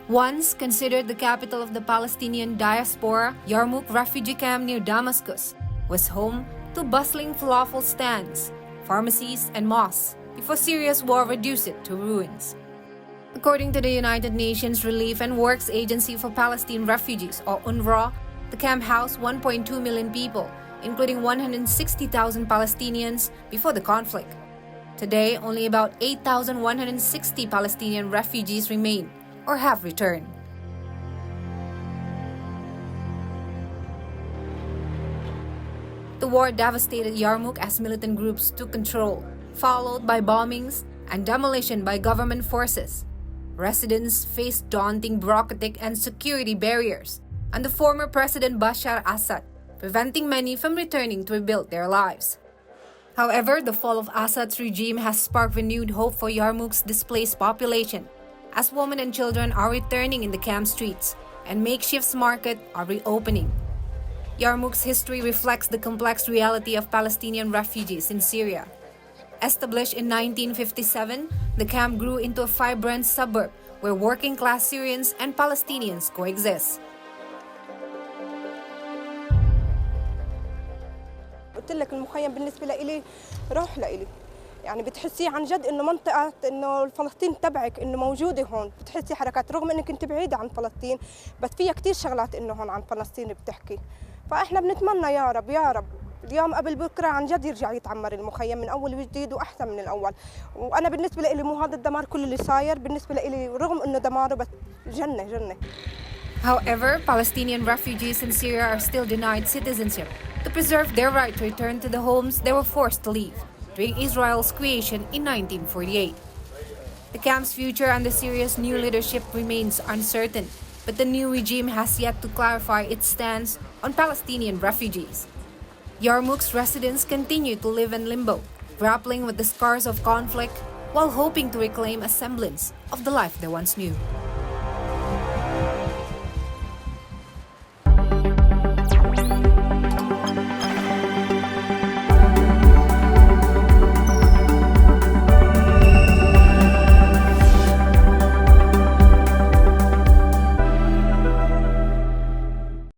Once considered the capital of the Palestinian diaspora, Yarmouk refugee camp near Damascus was home to bustling falafel stands, pharmacies, and mosques before Syria's war reduced it to ruins. According to the United Nations Relief and Works Agency for Palestine Refugees, or UNRWA, the camp housed 1.2 million people, including 160,000 Palestinians before the conflict. Today, only about 8,160 Palestinian refugees remain or have returned. The war devastated Yarmouk as militant groups took control, followed by bombings and demolition by government forces. Residents faced daunting bureaucratic and security barriers under former President Bashar Assad, preventing many from returning to rebuild their lives. However, the fall of Assad's regime has sparked renewed hope for Yarmouk's displaced population, as women and children are returning in the camp streets and makeshift markets are reopening. Yarmouk's history reflects the complex reality of Palestinian refugees in Syria. Established in 1957, the camp grew into a vibrant suburb where working-class Syrians and Palestinians coexist. قلت لك المخيم بالنسبة لإلي روح لإلي، يعني بتحسي عن جد إنه منطقة إنه فلسطين تبعك إنه موجودة هون، بتحسي حركات رغم إنك أنت بعيدة عن فلسطين بس فيها كتير شغلات إنه هون عن فلسطين بتحكي، فإحنا بنتمنى يا رب يا رب اليوم قبل بكره عن جد يرجع يتعمر المخيم من اول وجديد واحسن من الاول، وانا بالنسبه لي مو هذا الدمار كل اللي صاير بالنسبه لي رغم انه دماره بس جنه جنه. However, Palestinian refugees in Syria are still denied citizenship to preserve their right to return to the homes they were forced to leave during Israel's creation in 1948. The camp's future under Syria's new leadership remains uncertain, but the new regime has yet to clarify its stance on Palestinian refugees. Yarmouk's residents continue to live in limbo, grappling with the scars of conflict while hoping to reclaim a semblance of the life they once knew.